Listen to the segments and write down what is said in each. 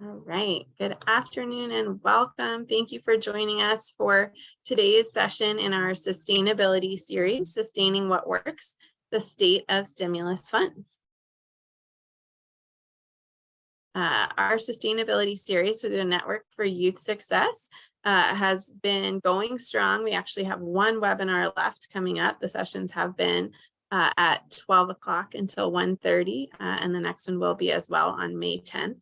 All right. Good afternoon and welcome. Thank you for joining us for today's session in our sustainability series, Sustaining What Works, the State of Stimulus Funds. Our sustainability series through the Network for Youth Success has been going strong. We actually have one webinar left coming up. The sessions have been at 12 o'clock until 1:30, and the next one will be as well on May 10th.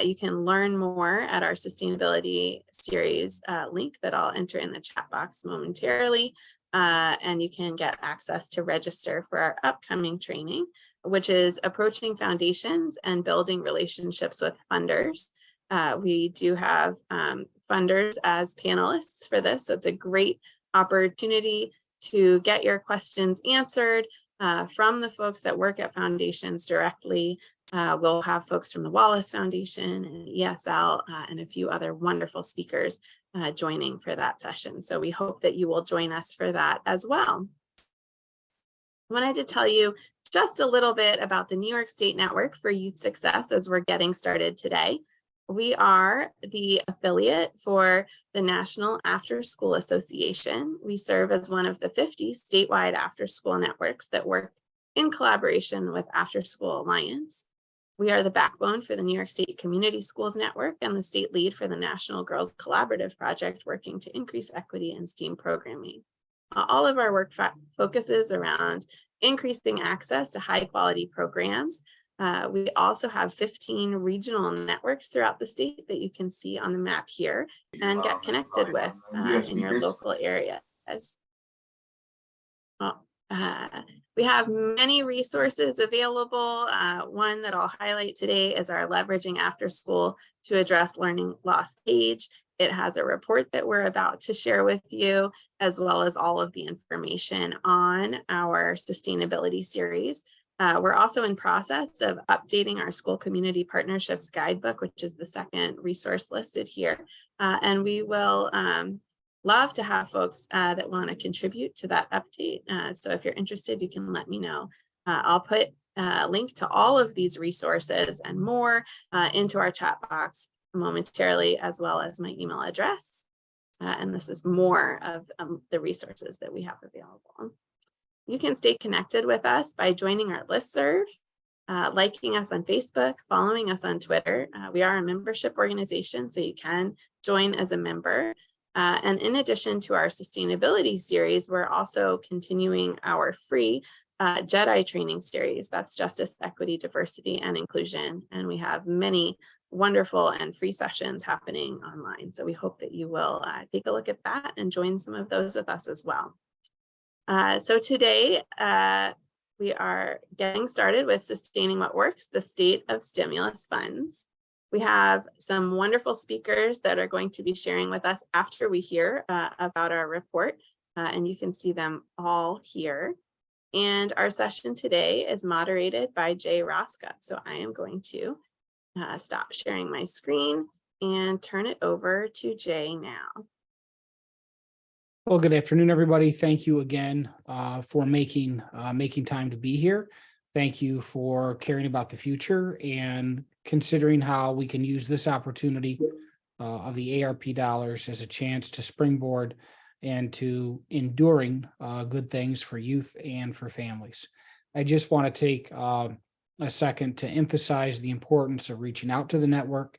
You can learn more at our sustainability series link that I'll enter in the chat box momentarily. And you can get access to register for our upcoming training, which is approaching foundations and building relationships with funders. We do have funders as panelists for this, so it's a great opportunity to get your questions answered from the folks that work at foundations directly. We'll have folks from the Wallace Foundation and ESL and a few other wonderful speakers joining for that session. So we hope that you will join us for that as well. I wanted to tell you just a little bit about the New York State Network for Youth Success as we're getting started today. We are the affiliate for the National Afterschool Association. We serve as one of the 50 statewide after-school networks that work in collaboration with Afterschool Alliance. We are the backbone for the New York State Community Schools Network and the state lead for the National Girls Collaborative Project working to increase equity in STEAM programming. All of our work focuses around increasing access to high quality programs. We also have 15 regional networks throughout the state that you can see on the map here and get connected with in your local areas. We have many resources available. One that I'll highlight today is our Leveraging After School to Address Learning Loss page. It has a report that we're about to share with you, as well as all of the information on our sustainability series. We're also in process of updating our School Community Partnerships Guidebook, which is the second resource listed here. And we will love to have folks that want to contribute to that update. So if you're interested, you can let me know. I'll put a link to all of these resources and more into our chat box momentarily, as well as my email address. And this is more of the resources that we have available. You can stay connected with us by joining our listserv, liking us on Facebook, following us on Twitter. We are a membership organization, so you can join as a member. And in addition to our sustainability series, we're also continuing our free JEDI training series. That's Justice, Equity, Diversity, and Inclusion. And we have many wonderful and free sessions happening online. So we hope that you will take a look at that and join some of those with us as well. So today, we are getting started with Sustaining What Works, the State of Stimulus Funds. We have some wonderful speakers that are going to be sharing with us after we hear about our report, and you can see them all here. And our session today is moderated by Jay Rosca. So I am going to stop sharing my screen and turn it over to Jay now. Well, good afternoon, everybody. Thank you again for making time to be here. Thank you for caring about the future and considering how we can use this opportunity of the ARP dollars as a chance to springboard and to enduring good things for youth and for families. I just want to take a second to emphasize the importance of reaching out to the network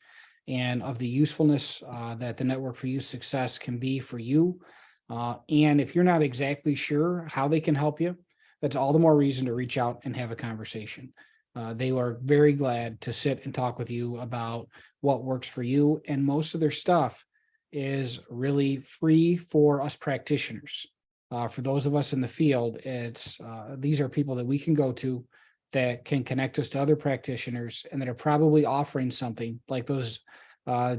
and of the usefulness that the Network for Youth Success can be for you. And if you're not exactly sure how they can help you, that's all the more reason to reach out and have a conversation. They are very glad to sit and talk with you about what works for you. And most of their stuff is really free for us practitioners. For those of us in the field, these are people that we can go to that can connect us to other practitioners and that are probably offering something like those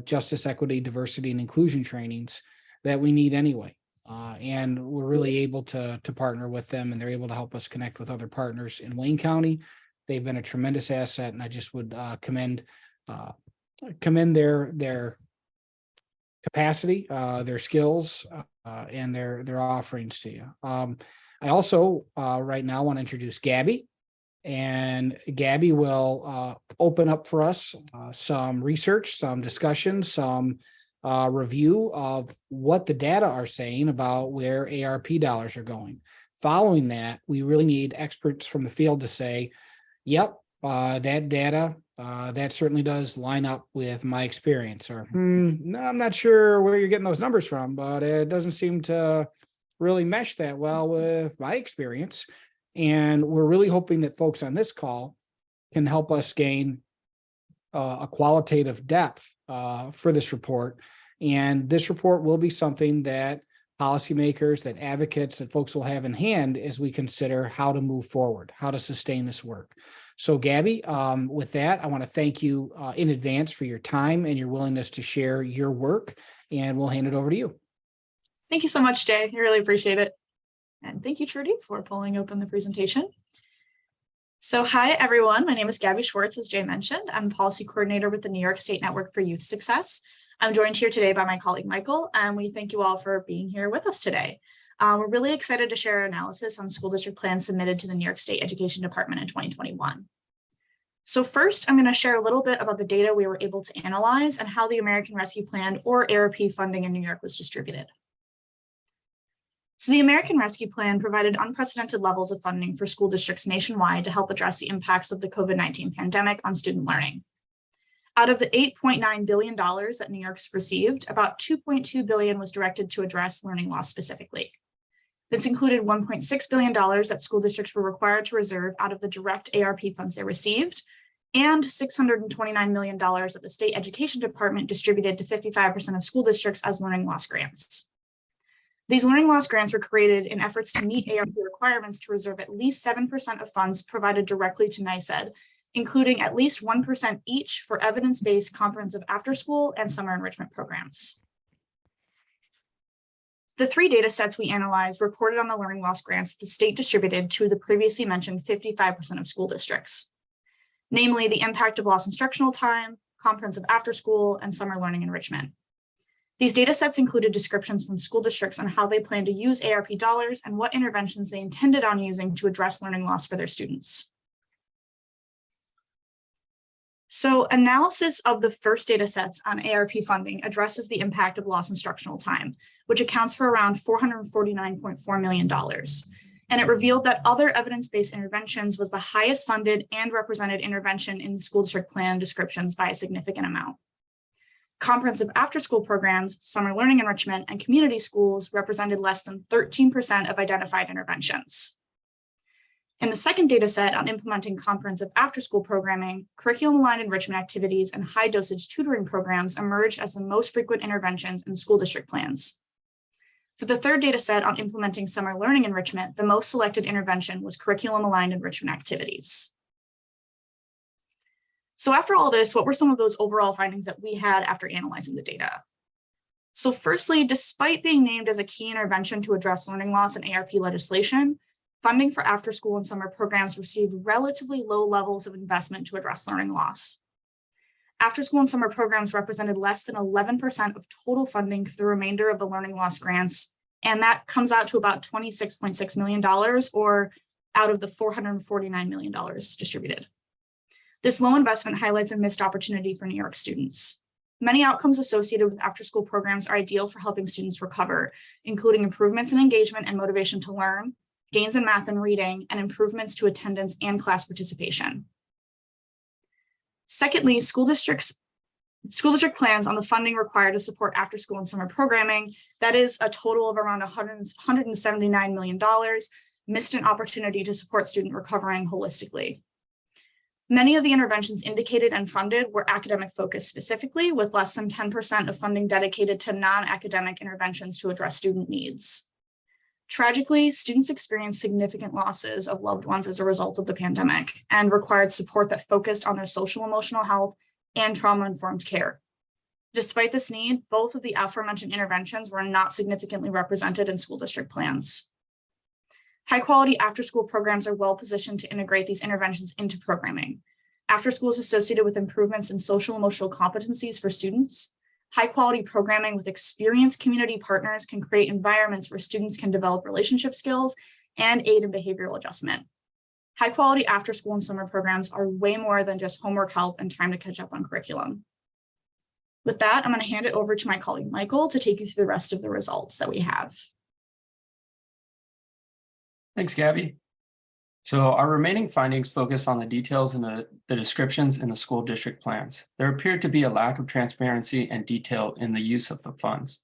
justice, equity, diversity, and inclusion trainings that we need anyway. And we're really able to partner with them, and they're able to help us connect with other partners in Wayne County. They've been a tremendous asset, and I just would commend their capacity, their skills, and their offerings to you. I also right now want to introduce Gabby, and Gabby will open up for us some research, some discussion, some review of what the data are saying about where ARP dollars are going. Following that, we really need experts from the field to say, yep, that data, that certainly does line up with my experience, or no, I'm not sure where you're getting those numbers from, but it doesn't seem to really mesh that well with my experience. And we're really hoping that folks on this call can help us gain a qualitative depth for this report. And this report will be something that policymakers, that advocates, that folks will have in hand as we consider how to move forward, how to sustain this work. So Gabby, with that, I want to thank you in advance for your time and your willingness to share your work, and we'll hand it over to you. Thank you so much, Jay. I really appreciate it. And thank you, Trudy, for pulling open the presentation. So hi, everyone. My name is Gabby Schwartz, as Jay mentioned. I'm policy coordinator with the New York State Network for Youth Success. I'm joined here today by my colleague, Michael, and we thank you all for being here with us today. We're really excited to share our analysis on school district plans submitted to the New York State Education Department in 2021. So first, I'm going to share a little bit about the data we were able to analyze and how the American Rescue Plan, or ARP, funding in New York was distributed. So the American Rescue Plan provided unprecedented levels of funding for school districts nationwide to help address the impacts of the COVID-19 pandemic on student learning. Out of the $8.9 billion that New York's received, about $2.2 billion was directed to address learning loss specifically. This included $1.6 billion that school districts were required to reserve out of the direct ARP funds they received, and $629 million that the State Education Department distributed to 55% of school districts as learning loss grants. These learning loss grants were created in efforts to meet ARP requirements to reserve at least 7% of funds provided directly to NYSED, including at least 1% each for evidence-based comprehensive after-school and summer enrichment programs. The three data sets we analyzed reported on the learning loss grants that the state distributed to the previously mentioned 55% of school districts, namely the impact of lost instructional time, comprehensive after-school, and summer learning enrichment. These data sets included descriptions from school districts on how they plan to use ARP dollars and what interventions they intended on using to address learning loss for their students. So analysis of the first data sets on ARP funding addresses the impact of lost instructional time, which accounts for around $449.4 million. And it revealed that other evidence-based interventions was the highest funded and represented intervention in the school district plan descriptions by a significant amount. Comprehensive after-school programs, summer learning enrichment, and community schools represented less than 13% of identified interventions. In the second data set on implementing comprehensive after-school programming, curriculum-aligned enrichment activities and high-dosage tutoring programs emerged as the most frequent interventions in school district plans. For the third data set on implementing summer learning enrichment, the most selected intervention was curriculum-aligned enrichment activities. So after all this, what were some of those overall findings that we had after analyzing the data? So firstly, despite being named as a key intervention to address learning loss in ARP legislation, funding for after-school and summer programs received relatively low levels of investment to address learning loss. After-school and summer programs represented less than 11% of total funding for the remainder of the learning loss grants, and that comes out to about $26.6 million, or out of the $449 million distributed. This low investment highlights a missed opportunity for New York students. Many outcomes associated with after-school programs are ideal for helping students recover, including improvements in engagement and motivation to learn, gains in math and reading, and improvements to attendance and class participation. Secondly, school district plans on the funding required to support after-school and summer programming, that is a total of around $179 million, missed an opportunity to support student recovering holistically. Many of the interventions indicated and funded were academic focused specifically, with less than 10% of funding dedicated to non-academic interventions to address student needs. Tragically, students experienced significant losses of loved ones as a result of the pandemic and required support that focused on their social emotional health and trauma-informed care. Despite this need, both of the aforementioned interventions were not significantly represented in school district plans. High-quality after-school programs are well-positioned to integrate these interventions into programming. After-school is associated with improvements in social emotional competencies for students. High-quality programming with experienced community partners can create environments where students can develop relationship skills and aid in behavioral adjustment. high quality after school and summer programs are way more than just homework help and time to catch up on curriculum. With that, I'm going to hand it over to my colleague, Michael, to take you through the rest of the results that we have. Thanks, Gabby. So our remaining findings focus on the details and the descriptions in the school district plans. There appeared to be a lack of transparency and detail in the use of the funds.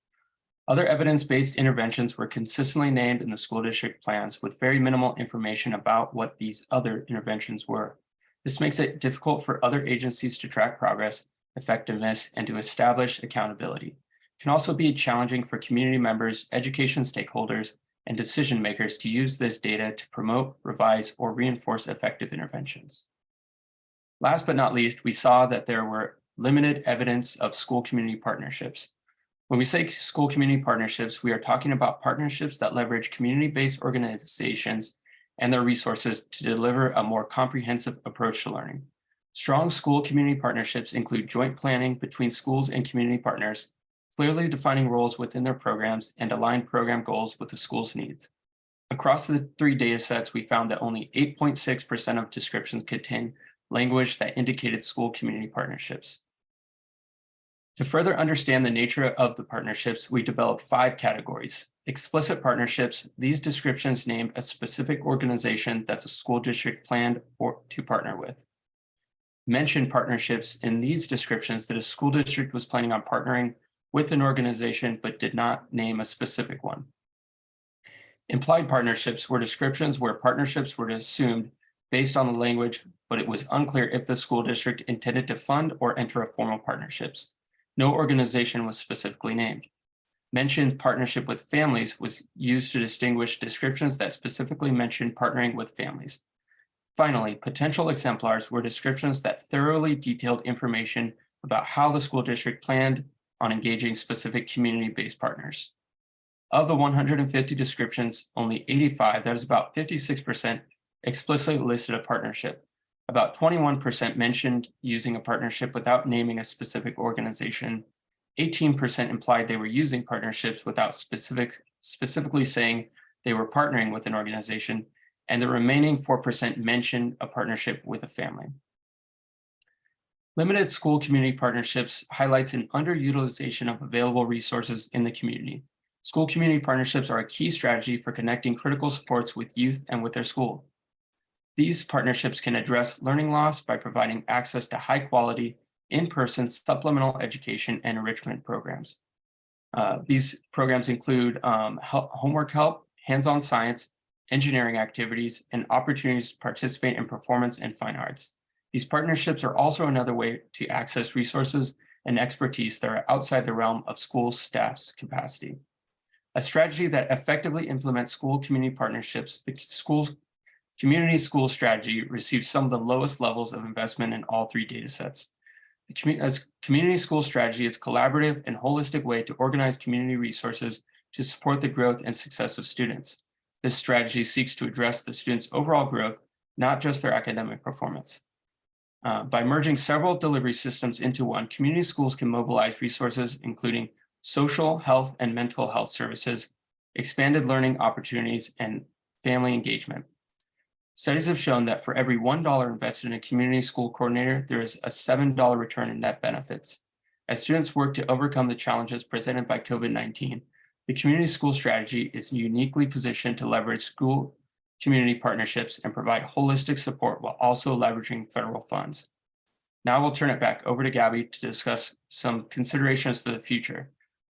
Other evidence-based interventions were consistently named in the school district plans with very minimal information about what these other interventions were. This makes it difficult for other agencies to track progress, effectiveness, and to establish accountability. It can also be challenging for community members, education stakeholders, and decision makers to use this data to promote, revise, or reinforce effective interventions. Last but not least, we saw that there were limited evidence of school community partnerships. When we say school community partnerships, we are talking about partnerships that leverage community-based organizations and their resources to deliver a more comprehensive approach to learning. Strong school community partnerships include joint planning between schools and community partners, clearly defining roles within their programs, and aligned program goals with the school's needs. Across the 3 data sets, we found that only 8.6% of descriptions contain language that indicated school community partnerships. To further understand the nature of the partnerships, we developed 5 categories. Explicit partnerships, these descriptions named a specific organization that's a school district planned to partner with. Mentioned partnerships, in these descriptions that a school district was planning on partnering with an organization but did not name a specific one. Implied partnerships were descriptions where partnerships were assumed based on the language, but it was unclear if the school district intended to fund or enter a formal partnerships. No organization was specifically named. Mentioned partnership with families was used to distinguish descriptions that specifically mentioned partnering with families. Finally, potential exemplars were descriptions that thoroughly detailed information about how the school district planned on engaging specific community-based partners. Of the 150 descriptions, only 85, that is about 56%, explicitly listed a partnership. About 21% mentioned using a partnership without naming a specific organization. 18% implied they were using partnerships without specifically saying they were partnering with an organization, and the remaining 4% mentioned a partnership with a family. Limited school community partnerships highlights an underutilization of available resources in the community. School community partnerships are a key strategy for connecting critical supports with youth and with their school. These partnerships can address learning loss by providing access to high quality, in-person supplemental education and enrichment programs. These programs include homework help, hands-on science, engineering activities, and opportunities to participate in performance and fine arts. These partnerships are also another way to access resources and expertise that are outside the realm of school staff's capacity. A strategy that effectively implements school community partnerships, the school's community school strategy receives some of the lowest levels of investment in all 3 data sets. The community school strategy is a collaborative and holistic way to organize community resources to support the growth and success of students. This strategy seeks to address the students' overall growth, not just their academic performance. By merging several delivery systems into one, community schools can mobilize resources including social, health, and mental health services, expanded learning opportunities, and family engagement. Studies have shown that for every $1 invested in a community school coordinator, there is a $7 return in net benefits. As students work to overcome the challenges presented by COVID-19, the community school strategy is uniquely positioned to leverage school community partnerships and provide holistic support while also leveraging federal funds. Now we'll turn it back over to Gabby to discuss some considerations for the future,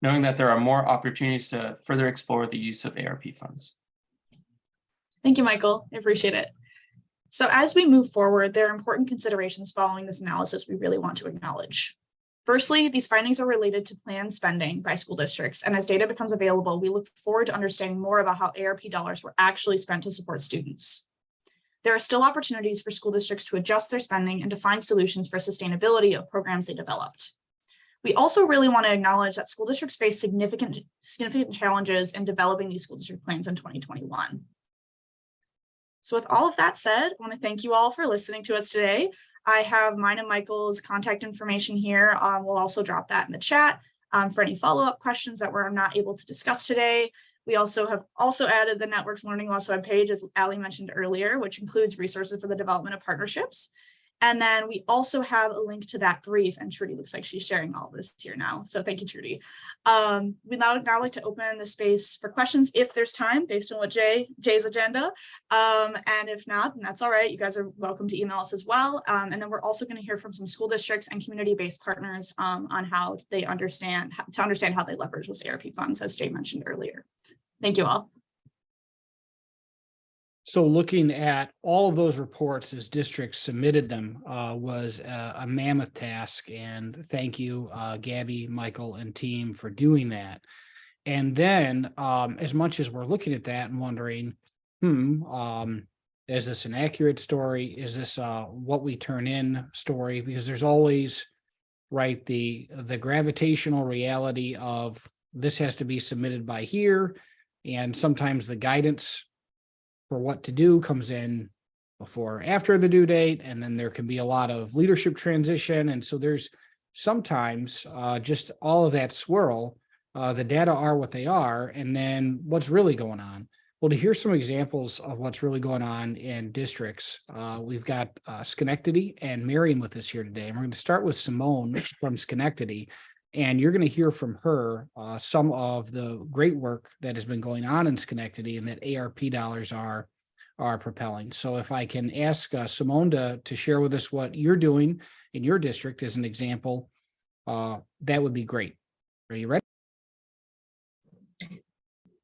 knowing that there are more opportunities to further explore the use of ARP funds. Thank you, Michael. I appreciate it. So as we move forward, there are important considerations following this analysis we really want to acknowledge. Firstly, these findings are related to planned spending by school districts, and as data becomes available, we look forward to understanding more about how ARP dollars were actually spent to support students. There are still opportunities for school districts to adjust their spending and to find solutions for sustainability of programs they developed. We also really want to acknowledge that school districts face significant challenges in developing these school district plans in 2021. So with all of that said, I want to thank you all for listening to us today. I have mine and Michael's contact information here. We'll also drop that in the chat for any follow-up questions that we're not able to discuss today. We also have added the Networks Learning Loss webpage, as Ali mentioned earlier, which includes resources for the development of partnerships. And then we also have a link to that brief, and Trudy looks like she's sharing all this here now. So thank you, Trudy. We'd now like to open the space for questions if there's time based on what Jay's agenda. And if not, then that's all right. You guys are welcome to email us as well. And then we're also going to hear from some school districts and community-based partners on how they understand how they leverage those ARP funds, as Jay mentioned earlier. Thank you all. So looking at all of those reports as districts submitted them was a mammoth task. And thank you, Gabby, Michael, and team for doing that. And then as much as we're looking at that and wondering, is this an accurate story? Is this what we turn in story? Because there's always, right, the gravitational reality of this has to be submitted by here. And sometimes the guidance for what to do comes in before or after the due date, and then there can be a lot of leadership transition. And so there's sometimes just all of that swirl. The data are what they are, and then what's really going on. Well, to hear some examples of what's really going on in districts, we've got Schenectady and Marion with us here today. And we're going to start with Simone from Schenectady. And you're going to hear from her some of the great work that has been going on in Schenectady and that ARP dollars are propelling. So if I can ask Simone to share with us what you're doing in your district as an example, that would be great. Are you ready?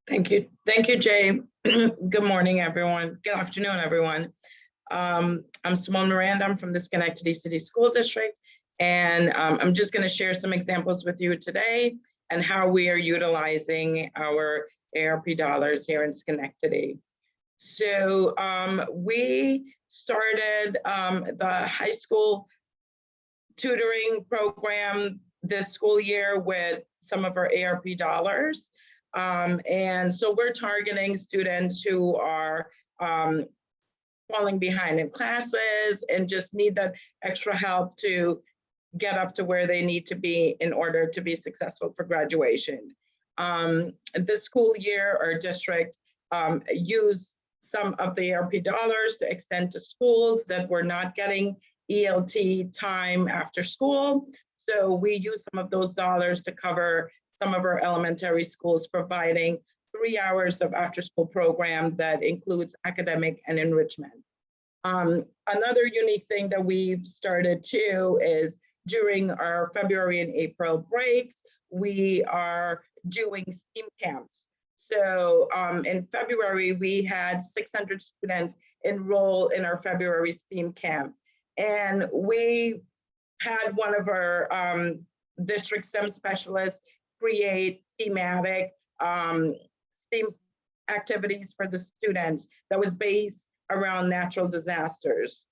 Thank you. Thank you, Jay. Good morning, everyone. Good afternoon, everyone. I'm Simone Miranda. I'm from the Schenectady City School District. And I'm just going to share some examples with you today and how we are utilizing our ARP dollars here in Schenectady. So we started the high school tutoring program this school year with some of our ARP dollars. And so we're targeting students who are falling behind in classes and just need that extra help to get up to where they need to be in order to be successful for graduation. This school year, our district used some of the ARP dollars to extend to schools that were not getting ELT time after school. So we used some of those dollars to cover some of our elementary schools, providing 3 hours of after-school program that includes academic and enrichment. Another unique thing that we've started too is during our February and April breaks, we are doing STEAM camps. So in February, we had 600 students enroll in our February STEAM camp. And we had one of our district STEM specialists create thematic STEAM activities for the students that was based around natural disasters.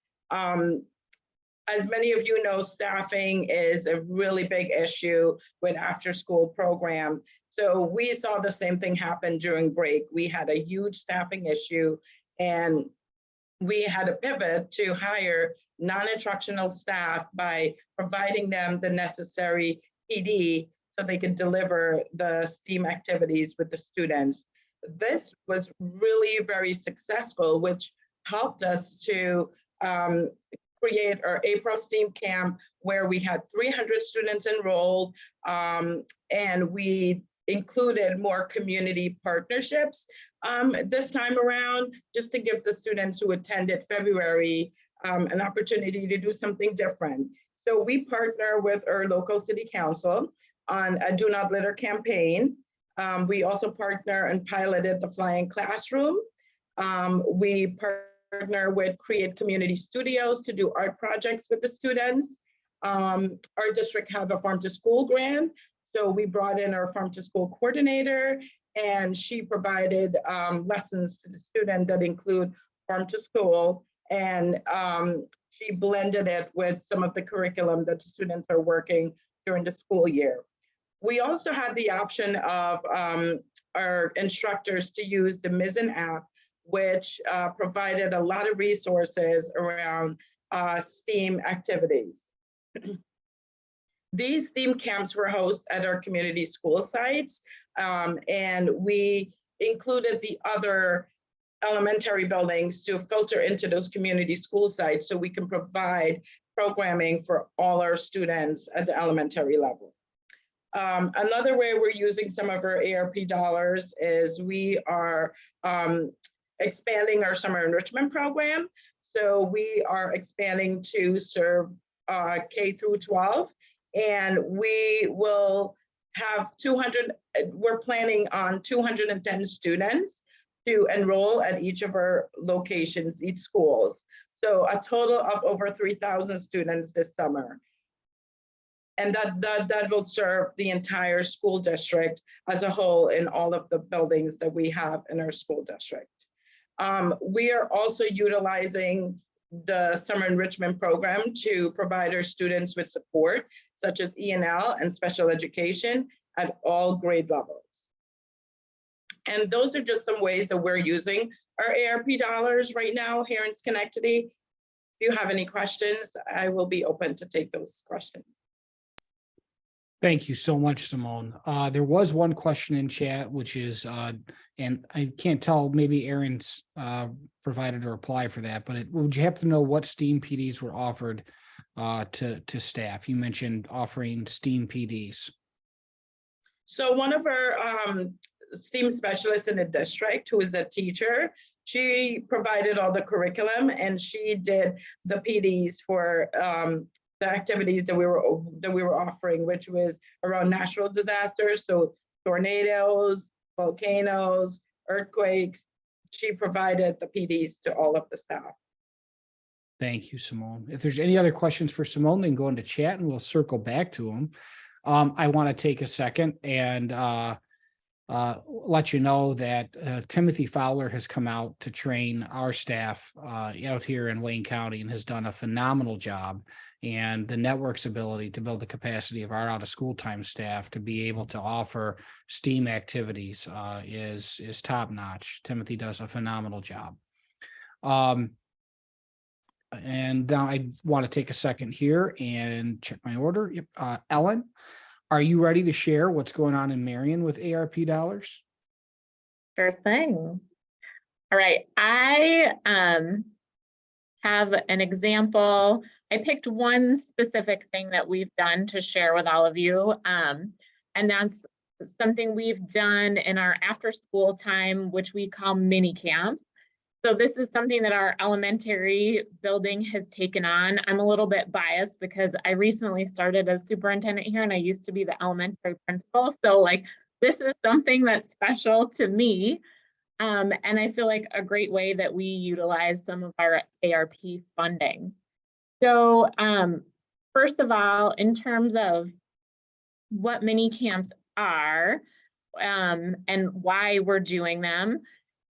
As many of you know, staffing is a really big issue with after-school program. So we saw the same thing happen during break. We had a huge staffing issue, and we had to pivot to hire non-instructional staff by providing them the necessary PD so they could deliver the STEAM activities with the students. This was really very successful, which helped us to create our April STEAM camp, where we had 300 students enrolled, and we included more community partnerships this time around, just to give the students who attended February an opportunity to do something different. So we partner with our local city council on a Do Not Litter campaign. We also partner and piloted the Flying Classroom. We partner with Create Community Studios to do art projects with the students. Our district had a Farm to School grant. So we brought in our Farm to School coordinator, and she provided lessons to the student that include Farm to School. And she blended it with some of the curriculum that students are working during the school year. We also had the option of our instructors to use the Mizzen app, which provided a lot of resources around STEAM activities. These STEAM camps were hosted at our community school sites, and we included the other elementary buildings to filter into those community school sites so we can provide programming for all our students at the elementary level. Another way we're using some of our ARP dollars is we are expanding our summer enrichment program. So we are expanding to serve K through 12, and we will have 200, we're planning on 210 students to enroll at each of our locations, each schools. So a total of over 3,000 students this summer. And that will serve the entire school district as a whole in all of the buildings that we have in our school district. We are also utilizing the summer enrichment program to provide our students with support, such as E&L and special education at all grade levels. And those are just some ways that we're using our ARP dollars right now here in Schenectady. If you have any questions, I will be open to take those questions. Thank you so much, Simone. There was one question in chat, which is, and I can't tell, maybe Aaron's provided a reply for that, but would you happen to know what STEAM PDs were offered to staff? You mentioned offering STEAM PDs. So one of our STEAM specialists in the district, who is a teacher, she provided all the curriculum and she did the PDs for the activities that we were offering, which was around natural disasters, so tornadoes, volcanoes, earthquakes. She provided the PDs to all of the staff. Thank you, Simone. If there's any other questions for Simone, then go into chat and we'll circle back to them. I want to take a second and let you know that Timothy Fowler has come out to train our staff out here in Wayne County and has done a phenomenal job. And the network's ability to build the capacity of our out of school time staff to be able to offer STEAM activities is top notch. Timothy does a phenomenal job. And now I want to take a second here and check my order. Yep. Ellen, are you ready to share what's going on in Marion with ARP dollars? Sure thing. All right, I have an example. I picked one specific thing that we've done to share with all of you, and that's something we've done in our after school time, which we call mini camps. So this is something that our elementary building has taken on. I'm a little bit biased because I recently started as superintendent here and I used to be the elementary principal. So like, this is something that's special to me. And I feel like a great way that we utilize some of our ARP funding. So first of all, in terms of what mini camps are and why we're doing them,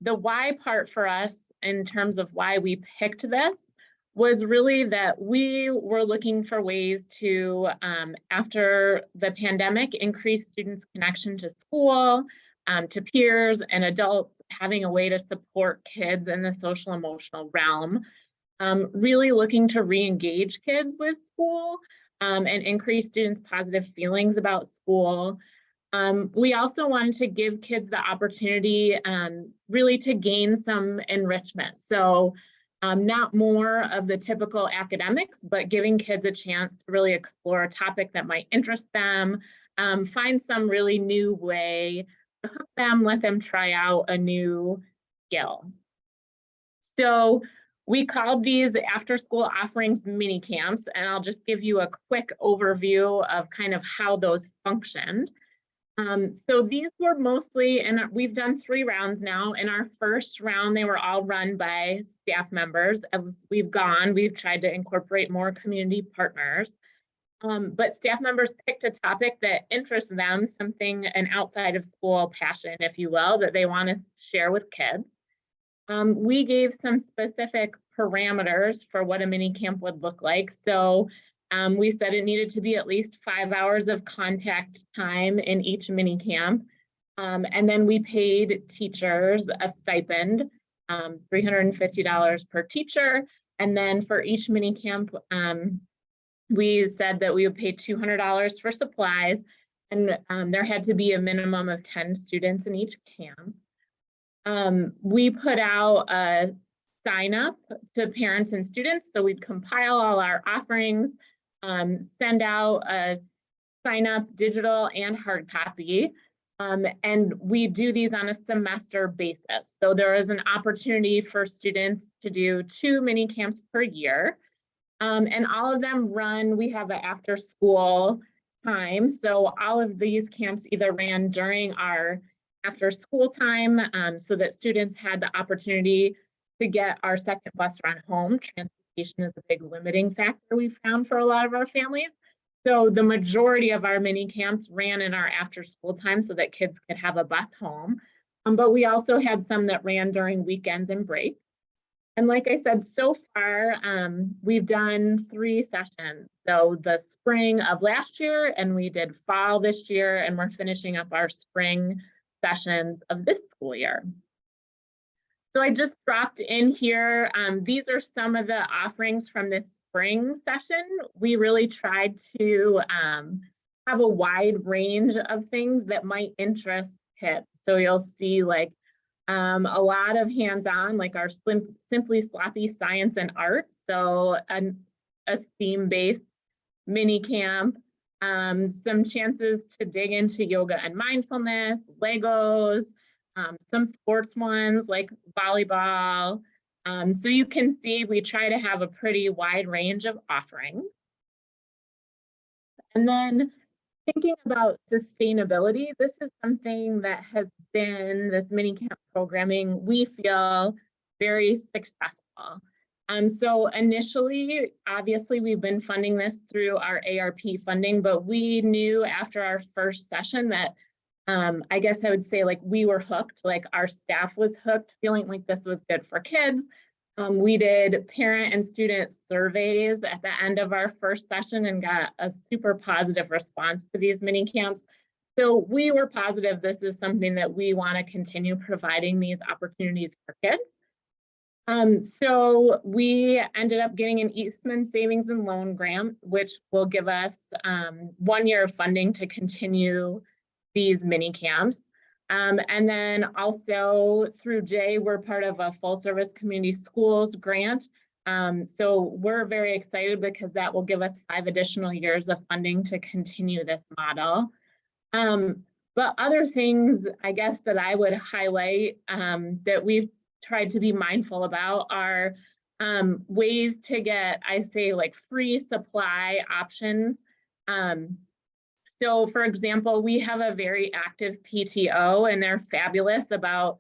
the why part for us in terms of why we picked this was really that we were looking for ways to, after the pandemic, increase students' connection to school, to peers and adults, having a way to support kids in the social emotional realm, really looking to re-engage kids with school and increase students' positive feelings about school. We also wanted to give kids the opportunity really to gain some enrichment. So not more of the typical academics, but giving kids a chance to really explore a topic that might interest them, find some really new way to hook them, let them try out a new skill. So we called these after school offerings mini camps, and I'll just give you a quick overview of kind of how those functioned. So these were mostly, and we've done 3 rounds now. In our first round, they were all run by staff members. As we've tried to incorporate more community partners. But staff members picked a topic that interests them, something, an outside of school passion, if you will, that they want to share with kids. We gave some specific parameters for what a mini camp would look like. So we said it needed to be at least 5 hours of contact time in each mini camp. And then we paid teachers a stipend, $350 per teacher. And then for each mini camp, we said that we would pay $200 for supplies, and there had to be a minimum of 10 students in each camp. We put out a sign up to parents and students. So we'd compile all our offerings, send out a sign up digital and hard copy. And we do these on a semester basis. So there is an opportunity for students to do 2 mini camps per year. And all of them run, we have an after school time. So all of these camps either ran during our after school time, so that students had the opportunity to get our second bus run home. Transportation is a big limiting factor we found for a lot of our families. So the majority of our mini camps ran in our after school time so that kids could have a bus home. But we also had some that ran during weekends and breaks. And like I said, so far, we've done 3 sessions. So the spring of last year, and we did fall this year, and we're finishing up our spring sessions of this school year. So I just dropped in here. These are some of the offerings from this spring session. We really tried to have a wide range of things that might interest kids. So you'll see like a lot of hands-on, like our Simply Sloppy Science and Art. So a theme-based mini camp, some chances to dig into yoga and mindfulness, Legos, some sports ones like volleyball. So you can see we try to have a pretty wide range of offerings. And then thinking about sustainability, this is something that has been, this mini camp programming, we feel very successful. So initially, obviously, we've been funding this through our ARP funding, but we knew after our first session that I guess I would say like we were hooked, like our staff was hooked, feeling like this was good for kids. We did parent and student surveys at the end of our first session and got a super positive response to these mini camps. So we were positive this is something that we want to continue providing these opportunities for kids. So we ended up getting an Eastman Savings and Loan Grant, which will give us 1 year of funding to continue these mini camps. And then also through Jay, we're part of a full service community schools grant. So we're very excited because that will give us 5 additional years of funding to continue this model. But other things, I guess, that I would highlight that we've tried to be mindful about are ways to get, I say, like free supply options. So for example, we have a very active PTO and they're fabulous about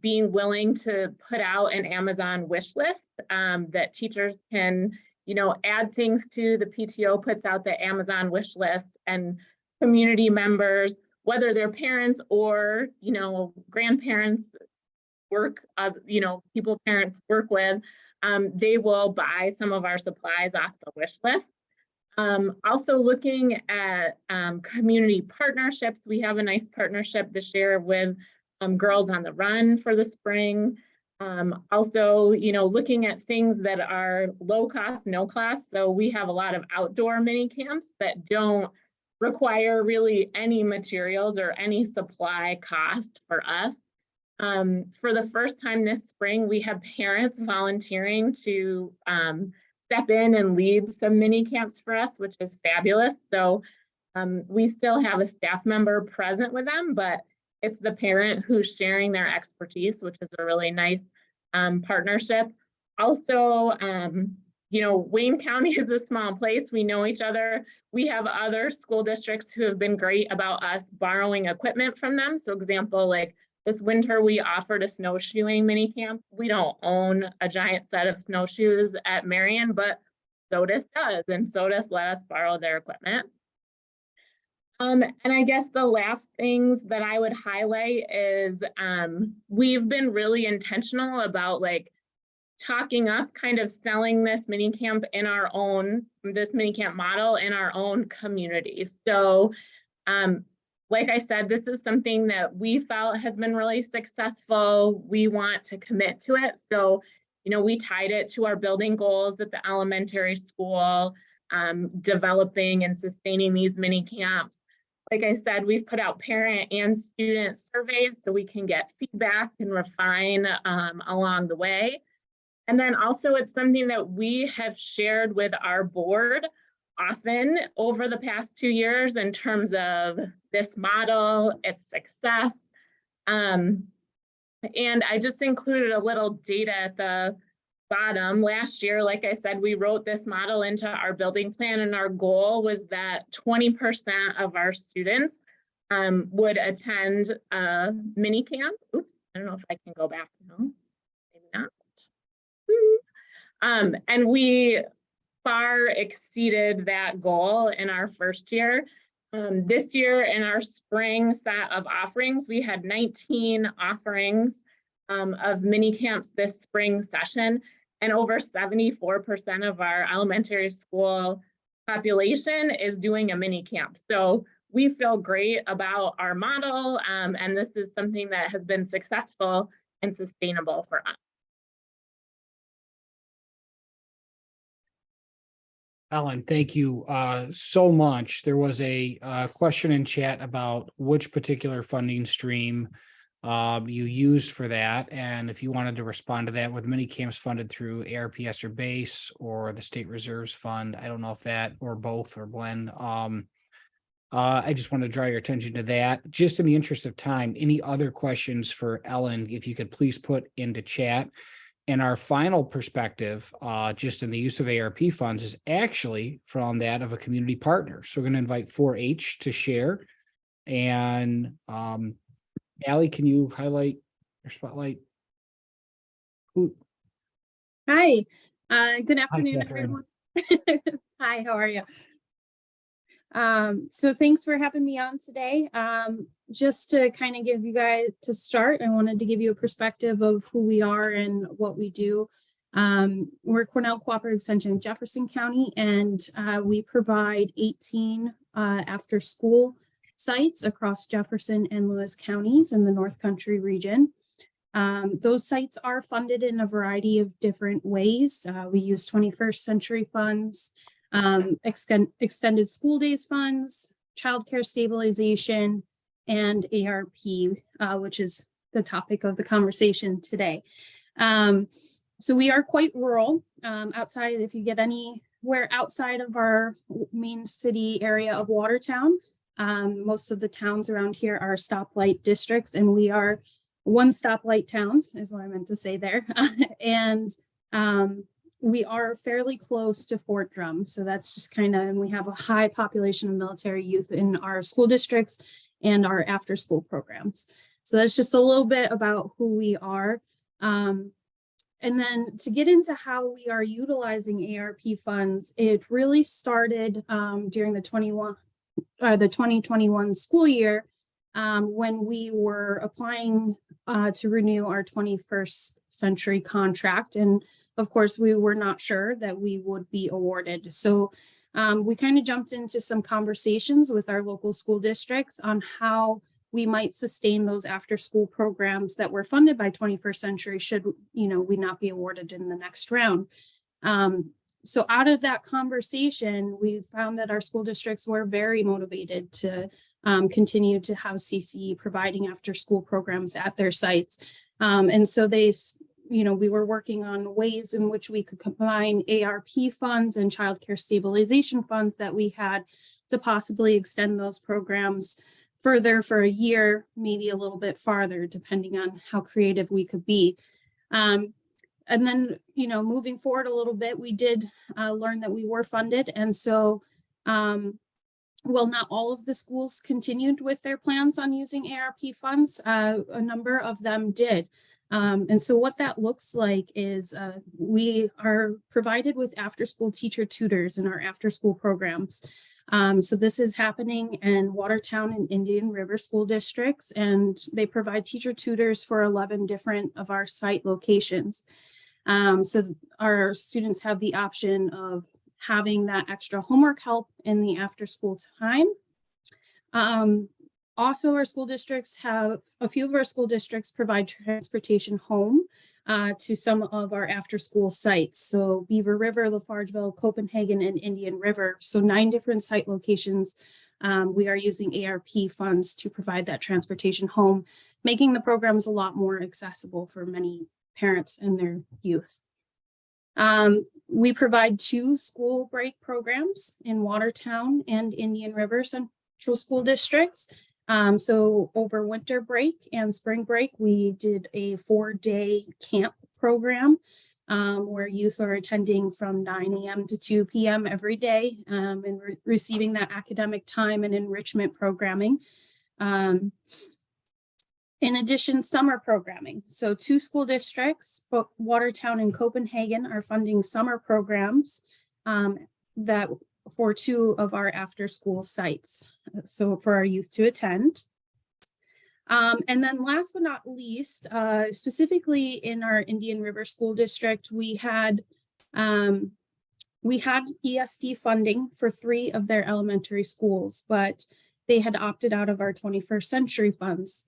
being willing to put out an Amazon wish list that teachers can, add things to. The PTO puts out the Amazon wish list, and community members, whether they're parents or, grandparents work, people parents work with, they will buy some of our supplies off the wish list. Also looking at community partnerships, we have a nice partnership this year with Girls on the Run for the spring. Also, looking at things that are low cost, no cost. So we have a lot of outdoor mini camps that don't require really any materials or any supply cost for us. For the first time this spring, we have parents volunteering to step in and lead some mini camps for us, which is fabulous. So we still have a staff member present with them, but it's the parent who's sharing their expertise, which is a really nice partnership. Also, Wayne County is a small place. We know each other. We have other school districts who have been great about us borrowing equipment from them. So example, like this winter, we offered a snowshoeing mini camp. We don't own a giant set of snowshoes at Marion, but SOTUS does, and SOTUS let us borrow their equipment. And I guess the last things that I would highlight is we've been really intentional about like talking up, kind of selling this mini camp in our own, this mini camp model in our own community. So like I said, this is something that we felt has been really successful. We want to commit to it. So, we tied it to our building goals at the elementary school, developing and sustaining these mini camps. Like I said, we've put out parent and student surveys so we can get feedback and refine along the way. And then also it's something that we have shared with our board often over the past 2 years in terms of this model, its success. And I just included a little data at the bottom. Last year, like I said, we wrote this model into our building plan, and our goal was that 20% of our students would attend a mini camp. Oops, I don't know if I can go back now. Maybe not. And we far exceeded that goal in our first year. This year in our spring set of offerings, we had 19 offerings of mini camps this spring session, and over 74% of our elementary school population is doing a mini camp. So we feel great about our model, and this is something that has been successful and sustainable for us. Ellen, thank you so much. There was a question in chat about which particular funding stream you used for that. And if you wanted to respond to that, with mini camps funded through ARPS or BASE or the State Reserves Fund, I don't know if that or both or blend. I just want to draw your attention to that. Just in the interest of time, any other questions for Ellen, if you could please put into chat. And our final perspective, just in the use of ARP funds, is actually from that of a community partner. So we're going to invite 4-H to share. And Allie, can you highlight or spotlight? Who? Hi, good afternoon, Catherine. everyone. Hi, how are you? So thanks for having me on today. Just to kind of give you guys to start, I wanted to give you a perspective of who we are and what we do. We're Cornell Cooperative Extension in Jefferson County, and we provide 18 after school sites across Jefferson and Lewis counties in the North Country region. Those sites are funded in a variety of different ways. We use 21st century funds, extended school days funds, childcare stabilization, and ARP, which is the topic of the conversation today. So we are quite rural. Outside, if you get anywhere outside of our main city area of Watertown, most of the towns around here are stoplight districts, and we are one stoplight towns, is what I meant to say there. And we are fairly close to Fort Drum. So that's just kind of, and we have a high population of military youth in our school districts and our after school programs. So that's just a little bit about who we are. And then to get into how we are utilizing ARP funds, it really started during the 2021 school year, when we were applying to renew our 21st century contract. And of course, we were not sure that we would be awarded. So we kind of jumped into some conversations with our local school districts on how we might sustain those after school programs that were funded by 21st century should, we not be awarded in the next round. So out of that conversation, we found that our school districts were very motivated to continue to have CCE providing after school programs at their sites. And so they, we were working on ways in which we could combine ARP funds and childcare stabilization funds that we had to possibly extend those programs further for a year, maybe a little bit farther, depending on how creative we could be. And then, moving forward a little bit, we did learn that we were funded. And so, well, not all of the schools continued with their plans on using ARP funds. A number of them did. And so what that looks like is we are provided with after-school teacher tutors in our after-school programs. So this is happening in Watertown and Indian River school districts, and they provide teacher tutors for 11 different of our site locations. So our students have the option of having that extra homework help in the after-school time. Also, our school districts have, a few of our school districts provide transportation home to some of our after-school sites. So Beaver River, Lafargeville, Copenhagen, and Indian River. So 9 different site locations we are using ARP funds to provide that transportation home, making the programs a lot more accessible for many parents and their youth. We provide 2 school break programs in Watertown and Indian River Central School Districts. So over winter break and spring break, we did a 4-day camp program where youth are attending from 9 a.m. to 2 p.m. every day and receiving that academic time and enrichment programming. In addition, summer programming. So 2 school districts, both Watertown and Copenhagen, are funding summer programs that for 2 of our after-school sites. So for our youth to attend. And then last but not least, specifically in our Indian River School District, we had ESD funding for 3 of their elementary schools, but they had opted out of our 21st century funds.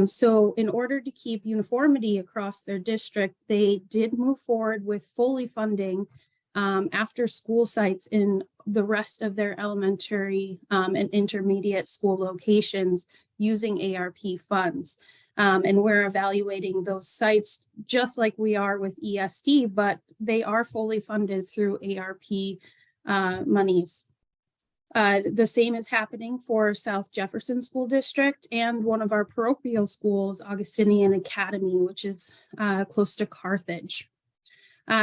So in order to keep uniformity across their district, they did move forward with fully funding after school sites in the rest of their elementary and intermediate school locations using ARP funds. And we're evaluating those sites just like we are with ESD, but they are fully funded through ARP monies. The same is happening for South Jefferson School District and one of our parochial schools, Augustinian Academy, which is close to Carthage.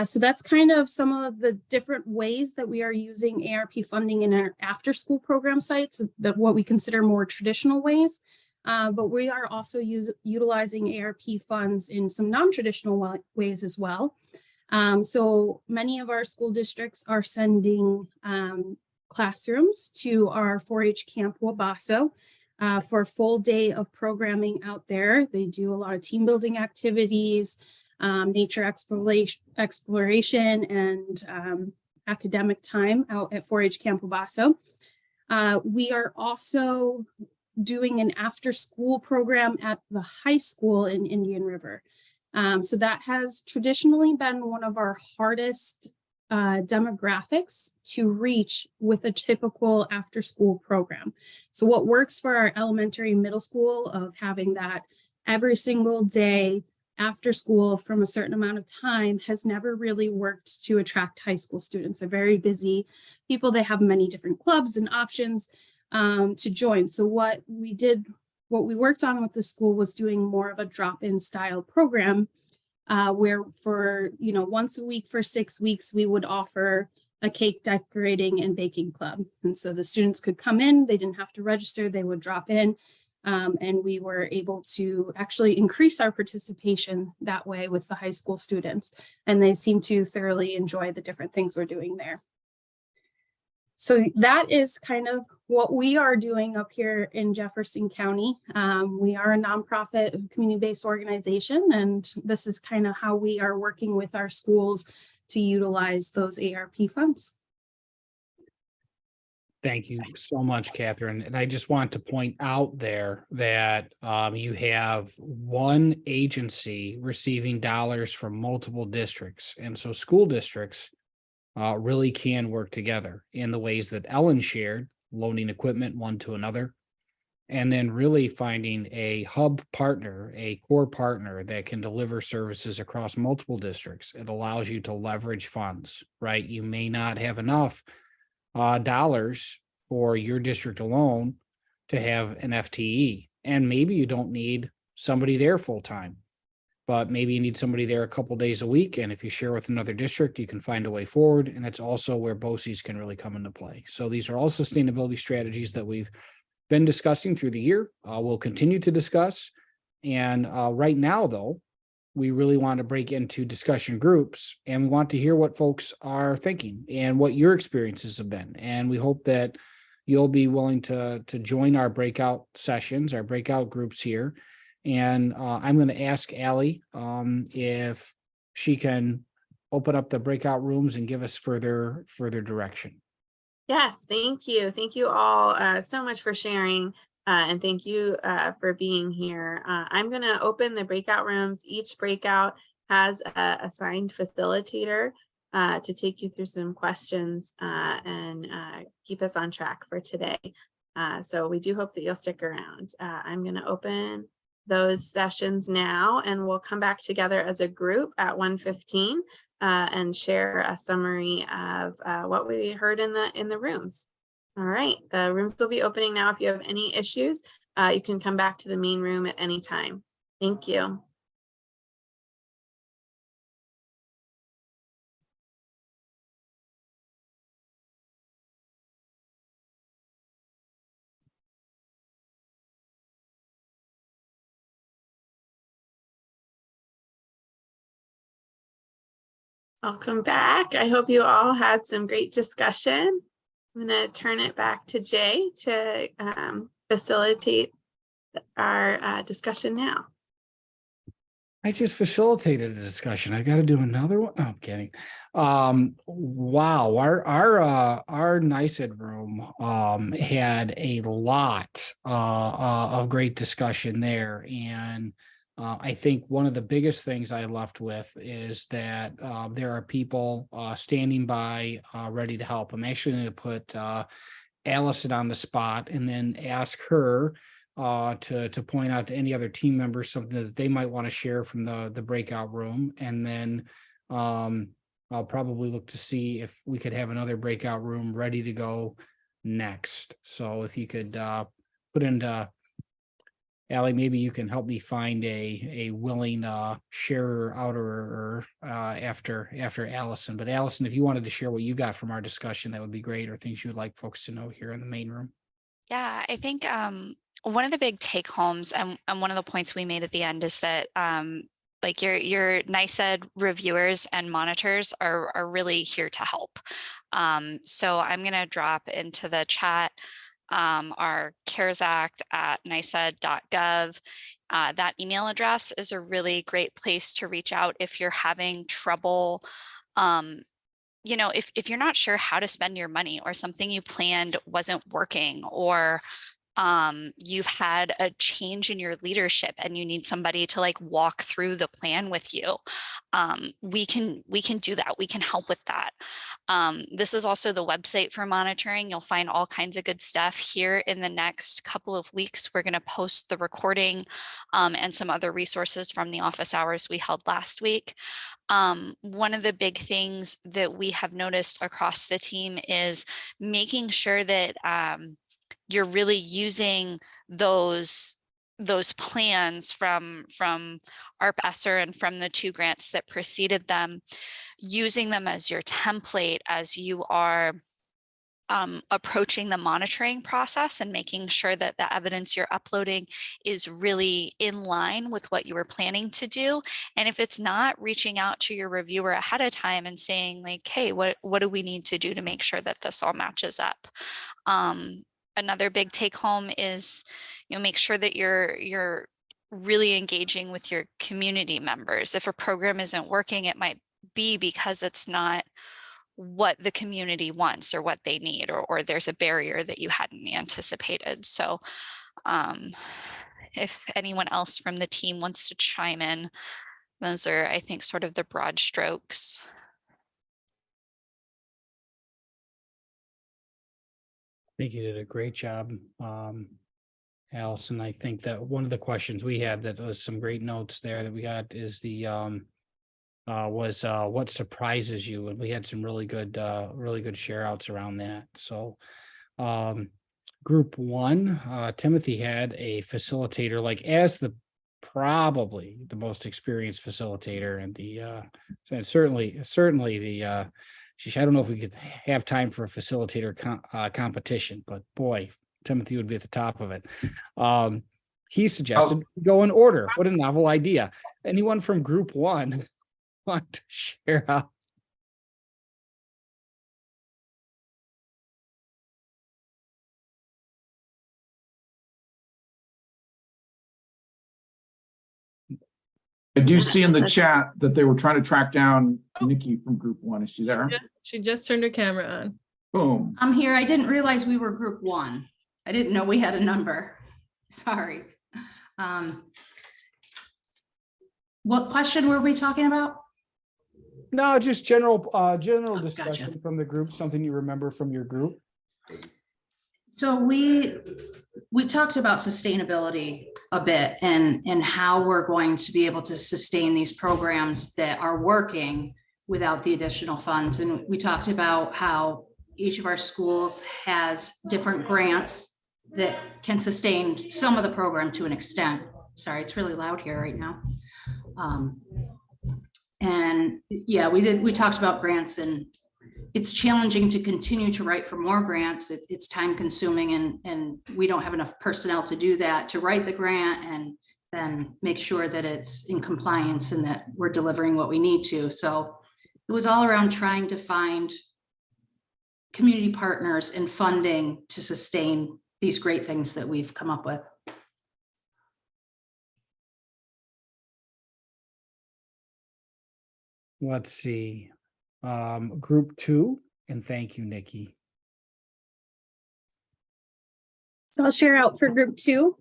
So that's kind of some of the different ways that we are using ARP funding in our after-school program sites, that what we consider more traditional ways. But we are also utilizing ARP funds in some non-traditional ways as well. So many of our school districts are sending classrooms to our 4-H Camp Wabasso for a full day of programming out there. They do a lot of team building activities, nature exploration and academic time out at 4-H Camp Wabasso. We are also doing an after-school program at the high school in Indian River. So that has traditionally been one of our hardest demographics to reach with a typical after-school program. So what works for our elementary and middle school of having that every single day after school from a certain amount of time has never really worked to attract high school students. They're very busy people. They have many different clubs and options to join. So what we worked on with the school was doing more of a drop-in style program where for, once a week for 6 weeks, we would offer a cake decorating and baking club. And so the students could come in, they didn't have to register, they would drop in. And we were able to actually increase our participation that way with the high school students. And they seem to thoroughly enjoy the different things we're doing there. So that is kind of what we are doing up here in Jefferson County. We are a nonprofit community-based organization, and this is kind of how we are working with our schools to utilize those ARP funds. Thank you so much, Catherine. And I just want to point out there that you have one agency receiving dollars from multiple districts. And so school districts really can work together in the ways that Ellen shared, loaning equipment one to another, and then really finding a hub partner, a core partner that can deliver services across multiple districts. It allows you to leverage funds, right? You may not have enough dollars for your district alone to have an FTE, and maybe you don't need somebody there full time, but maybe you need somebody there a couple days a week. And if you share with another district, you can find a way forward. And that's also where BOCES can really come into play. So these are all sustainability strategies that we've been discussing through the year. We'll continue to discuss. And right now, though, we really want to break into discussion groups, and we want to hear what folks are thinking and what your experiences have been. And we hope that you'll be willing to join our breakout sessions, our breakout groups here. And I'm going to ask Allie if she can open up the breakout rooms and give us further direction. Yes, thank you. Thank you all so much for sharing. And thank you for being here. I'm going to open the breakout rooms. Each breakout has an assigned facilitator to take you through some questions and keep us on track for today. So we do hope that you'll stick around. I'm going to open those sessions now, and we'll come back together as a group at 1:15 and share a summary of what we heard in the rooms. All right, the rooms will be opening now. If you have any issues, you can come back to the main room at any time. Thank you. Welcome back. I hope you all had some great discussion. I'm going to turn it back to Jay to facilitate our discussion now. I just facilitated a discussion. I got to do another one. Oh, I'm kidding. Wow, our NICED room had a lot of great discussion there, and I think one of the biggest things I left with is that there are people standing by, ready to help. I'm actually going to put Allison on the spot and then ask her to point out to any other team members something that they might want to share from the breakout room. And then I'll probably look to see if we could have another breakout room ready to go next. So if you could put into Allie, maybe you can help me find a willing sharer out or after Allison. But Allison, if you wanted to share what you got from our discussion, that would be great, or things you would like folks to know here in the main room. Yeah, I think one of the big take homes and one of the points we made at the end is that like your NICED reviewers and monitors are really here to help. So I'm going to drop into the chat our CARES Act at niced.gov. That email address is a really great place to reach out if you're having trouble. You know, if you're not sure how to spend your money, or something you planned wasn't working, or you've had a change in your leadership and you need somebody to like walk through the plan with you, we can do that. We can help with that. This is also the website for monitoring. You'll find all kinds of good stuff here. In the next couple of weeks, we're going to post the recording and some other resources from the office hours we held last week. One of the big things that we have noticed across the team is making sure that you're really using those plans from ARP ESSER and from the 2 grants that preceded them, using them as your template as you are approaching the monitoring process, and making sure that the evidence you're uploading is really in line with what you were planning to do. And if it's not, reaching out to your reviewer ahead of time and saying like, hey, what do we need to do to make sure that this all matches up? Another big take home is, you know, make sure that you're really engaging with your community members. If a program isn't working, it might be because it's not what the community wants or what they need, or there's a barrier that you hadn't anticipated. So if anyone else from the team wants to chime in, those are, I think, sort of the broad strokes. I think you did a great job, Allison. I think that one of the questions we had that was some great notes there that we got is the what surprises you, and we had some really good share outs around that. So group 1, Timothy had a facilitator, like as probably the most experienced facilitator, and and certainly the I don't know if we could have time for a facilitator competition, but boy, Timothy would be at the top of it. He suggested go in order. What a novel idea. Anyone from group 1 want to share out? I do see in the chat that they were trying to track down Nikki from group 1. Is she there? She just turned her camera on. Boom. I'm here. I didn't realize we were group 1. I didn't know we had a number. Sorry. What question were we talking about? No, just general discussion from the group, something you remember from your group. So we talked about sustainability a bit and how we're going to be able to sustain these programs that are working without the additional funds. And we talked about how each of our schools has different grants that can sustain some of the program to an extent. Sorry, it's really loud here right now. And yeah, we talked about grants, and it's challenging to continue to write for more grants. It's time consuming, and we don't have enough personnel to do that, to write the grant and then make sure that it's in compliance and that we're delivering what we need to. So it was all around trying to find community partners and funding to sustain these great things that we've come up with. Let's see. Group 2, and thank you, Nikki. So I'll share out for group 2.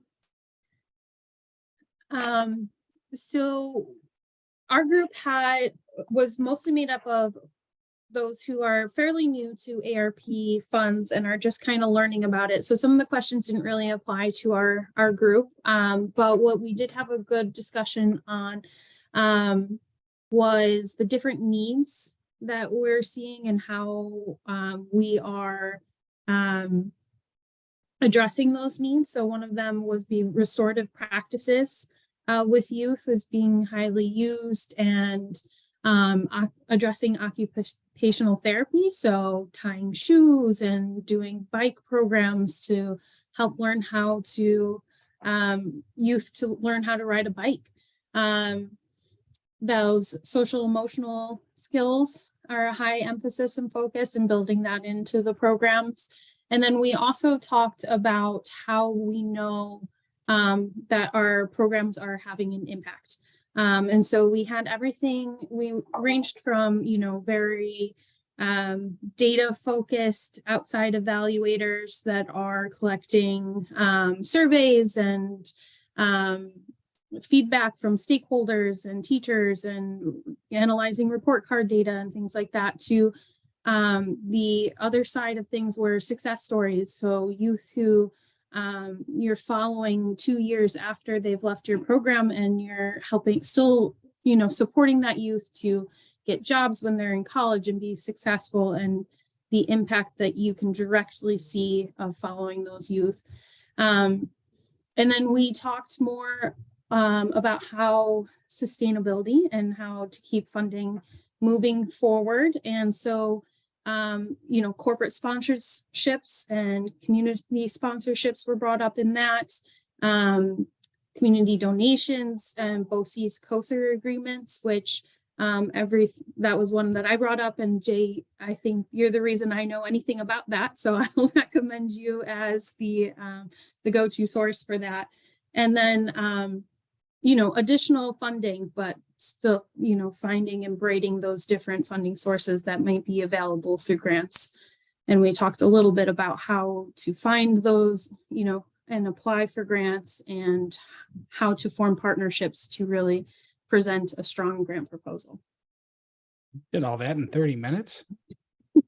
So our group was mostly made up of those who are fairly new to ARP funds and are just kind of learning about it. So some of the questions didn't really apply to our group, but what we did have a good discussion on was the different needs that we're seeing and how we are addressing those needs. So one of them was the restorative practices with youth is being highly used, and addressing occupational therapy. So tying shoes and doing bike programs to help learn how to youth to learn how to ride a bike. Those social emotional skills are a high emphasis and focus in building that into the programs. And then we also talked about how we know that our programs are having an impact. And so we had everything, we ranged from, very data focused outside evaluators that are collecting surveys and feedback from stakeholders and teachers and analyzing report card data and things like that, to the other side of things were success stories. So youth who you're following 2 years after they've left your program, and you're helping still, supporting that youth to get jobs when they're in college and be successful, and the impact that you can directly see of following those youth. And then we talked more about how sustainability and how to keep funding moving forward. And so, corporate sponsorships and community sponsorships were brought up in that, community donations and BOCES COSER agreements, which that was one that I brought up, and Jay, I think you're the reason I know anything about that. So I'll recommend you as the go-to source for that. And then, additional funding, but still, finding and braiding those different funding sources that might be available through grants. And we talked a little bit about how to find those, and apply for grants, and how to form partnerships to really present a strong grant proposal. Did all that in 30 minutes?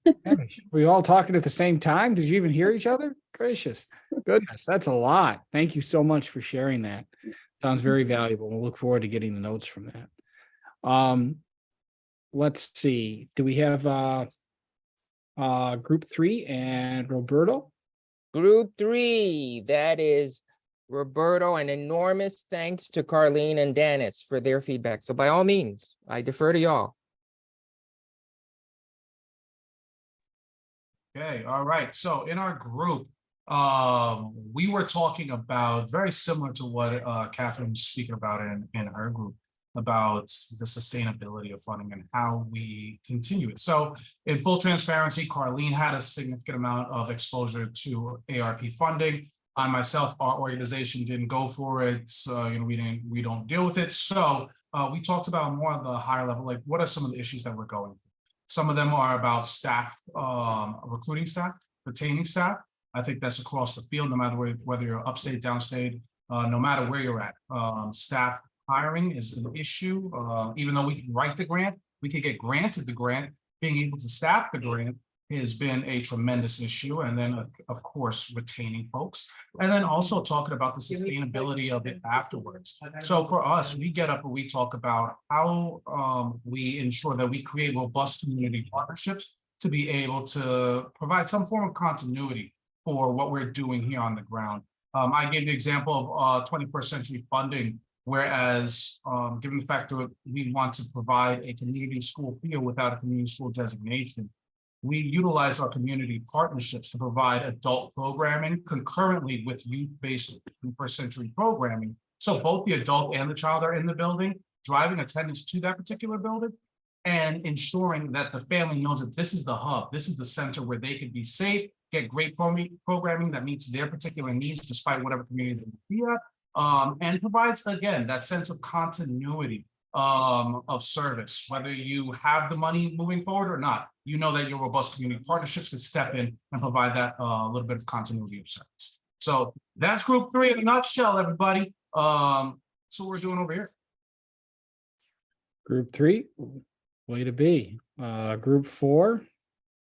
Were we all talking at the same time? Did you even hear each other? Gracious goodness, that's a lot. Thank you so much for sharing that. Sounds very valuable. We'll look forward to getting the notes from that. Let's see. Do we have group 3 and Roberto? Group 3, that is Roberto. An enormous thanks to Carlene and Dennis for their feedback. So by all means, I defer to y'all. Okay, all right. So in our group, we were talking about very similar to what Catherine was speaking about in her group, about the sustainability of funding and how we continue it. So in full transparency, Carlene had a significant amount of exposure to ARP funding. I myself, our organization didn't go for it. We don't deal with it. So we talked about more of the higher level, like what are some of the issues that we're going through? Some of them are about staff, recruiting staff, retaining staff. I think that's across the field, no matter whether you're upstate, downstate, no matter where you're at. Staff hiring is an issue. Even though we can write the grant, we can get granted the grant. Being able to staff the grant has been a tremendous issue. And then, of course, retaining folks. And then also talking about the sustainability of it afterwards. So for us, we get up and we talk about how we ensure that we create robust community partnerships to be able to provide some form of continuity for what we're doing here on the ground. I gave the example of 21st century funding, whereas given the fact that we want to provide a community school feel without a community school designation, we utilize our community partnerships to provide adult programming concurrently with youth-based 21st century programming. So both the adult and the child are in the building, driving attendance to that particular building, and ensuring that the family knows that this is the hub, this is the center where they can be safe, get great programming that meets their particular needs despite whatever community they be at, and provides, again, that sense of continuity of service, whether you have the money moving forward or not. You know that your robust community partnerships can step in and provide that little bit of continuity of service. So that's group 3 in a nutshell, everybody. So what we're doing over here. Group 3, way to be. Group 4,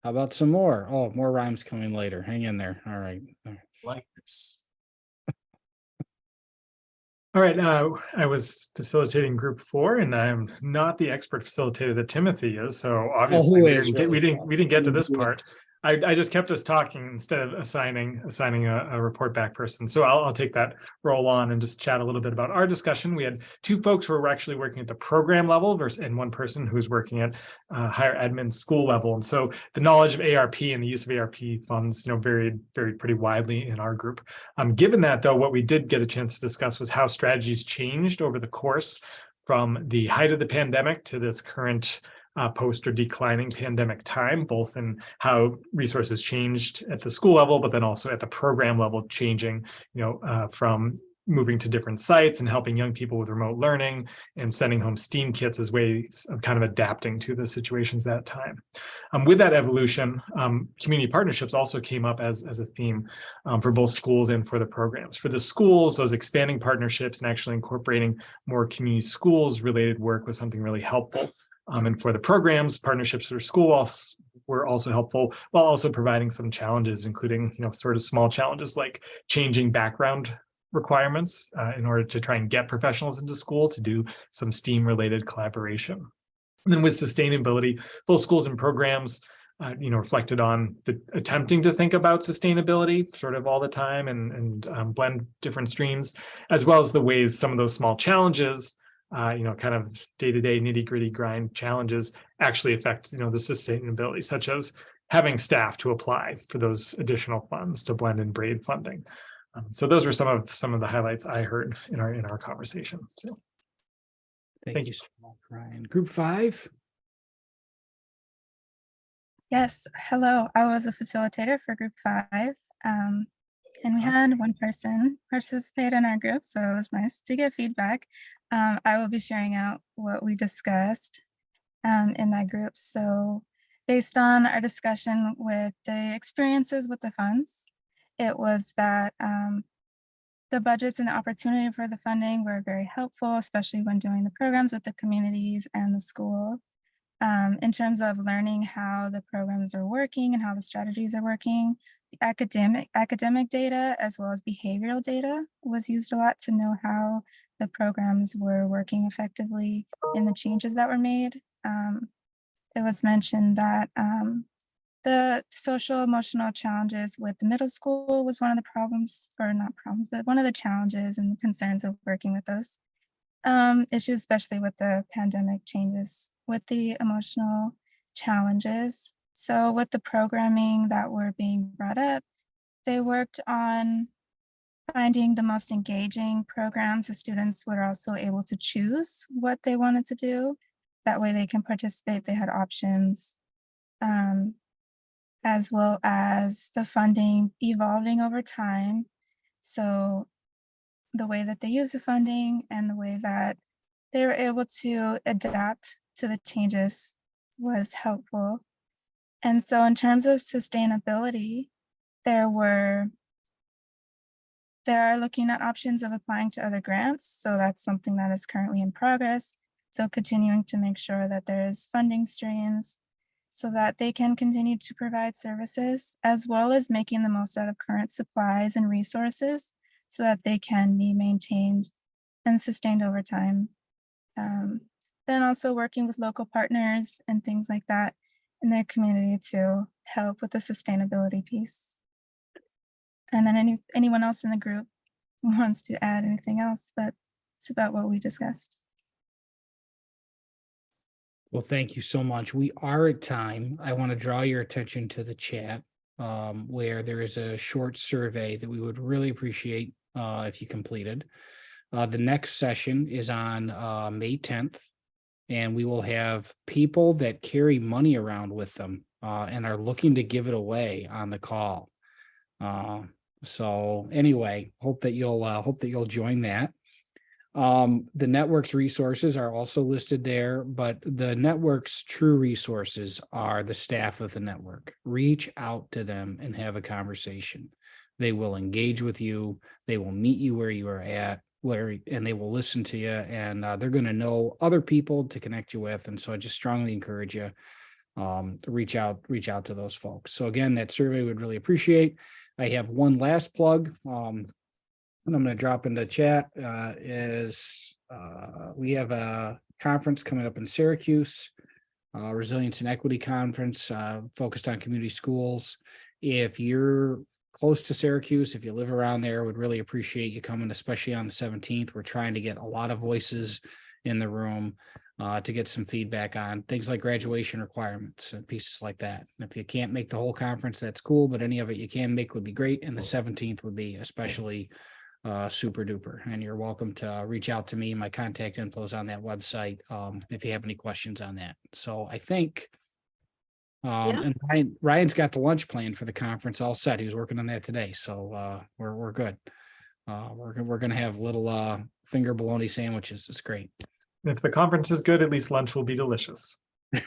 how about some more? Oh, more rhymes coming later. Hang in there. All right. Like this. All right, I was facilitating group 4, and I'm not the expert facilitator that Timothy is. So obviously we didn't get to this part. I just kept us talking instead of assigning a report back person. So I'll take that role on and just chat a little bit about our discussion. We had 2 folks who were actually working at the program level and 1 person who's working at higher admin school level. And so the knowledge of ARP and the use of ARP funds, varied pretty widely in our group. Given that, though, what we did get a chance to discuss was how strategies changed over the course from the height of the pandemic to this current post or declining pandemic time, both in how resources changed at the school level, but then also at the program level, changing, from moving to different sites and helping young people with remote learning and sending home STEAM kits as ways of kind of adapting to the situations that time. With that evolution, community partnerships also came up as a theme for both schools and for the programs. For the schools, those expanding partnerships and actually incorporating more community schools related work was something really helpful. And for the programs, partnerships for schools were also helpful, while also providing some challenges, including, sort of small challenges like changing background requirements in order to try and get professionals into school to do some STEAM related collaboration. And then with sustainability, both schools and programs, reflected on the attempting to think about sustainability sort of all the time and blend different streams, as well as the ways some of those small challenges, kind of day-to-day nitty-gritty grind challenges actually affect, the sustainability, such as having staff to apply for those additional funds to blend and braid funding. So those were some of the highlights I heard in our conversation. So thank you so much, Ryan. Group 5. Yes, hello. I was a facilitator for group 5. And we had 1 person participate in our group, so it was nice to get feedback. I will be sharing out what we discussed in that group. So based on our discussion with the experiences with the funds, it was that the budgets and the opportunity for the funding were very helpful, especially when doing the programs with the communities and the school. In terms of learning how the programs are working and how the strategies are working, the academic data as well as behavioral data was used a lot to know how the programs were working effectively in the changes that were made. It was mentioned that the social emotional challenges with the middle school was one of the problems, or not problems, but one of the challenges and the concerns of working with those issues, especially with the pandemic changes with the emotional challenges. So with the programming that were being brought up, they worked on finding the most engaging programs. The students were also able to choose what they wanted to do. That way they can participate, they had options, as well as the funding evolving over time. So the way that they use the funding and the way that they were able to adapt to the changes was helpful. And so in terms of sustainability, they are looking at options of applying to other grants. So that's something that is currently in progress. So continuing to make sure that there's funding streams so that they can continue to provide services, as well as making the most out of current supplies and resources so that they can be maintained and sustained over time. Then also working with local partners and things like that in their community to help with the sustainability piece. And then anyone else in the group who wants to add anything else, but it's about what we discussed. Well, thank you so much. We are at time. I want to draw your attention to the chat where there is a short survey that we would really appreciate if you completed. The next session is on May 10th, and we will have people that carry money around with them and are looking to give it away on the call. So anyway, hope that you'll join that. The network's resources are also listed there, but the network's true resources are the staff of the network. Reach out to them and have a conversation. They will engage with you. They will meet you where you are at, and they will listen to you, and they're going to know other people to connect you with. And so I just strongly encourage you to reach out to those folks. So again, that survey would really appreciate. I have one last plug. And I'm going to drop into chat we have a conference coming up in Syracuse, Resilience and Equity Conference focused on community schools. If you're close to Syracuse, if you live around there, would really appreciate you coming, especially on the 17th. We're trying to get a lot of voices in the room to get some feedback on things like graduation requirements and pieces like that. And if you can't make the whole conference, that's cool, but any of it you can make would be great. And the 17th would be especially super duper. And you're welcome to reach out to me. My contact info is on that website if you have any questions on that. So I think and Ryan's got the lunch plan for the conference all set. He was working on that today. So we're good. We're gonna have little finger bologna sandwiches. It's great. If the conference is good, at least lunch will be delicious. There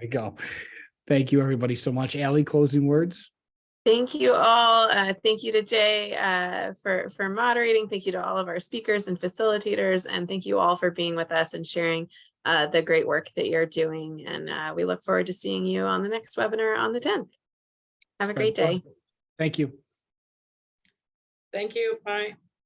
you go. Thank you, everybody, so much. Allie, closing words. Thank you all. Thank you to Jay for moderating. Thank you to all of our speakers and facilitators. And thank you all for being with us and sharing the great work that you're doing. And we look forward to seeing you on the next webinar on the 10th. Have a great day. Thank you. Thank you. Bye.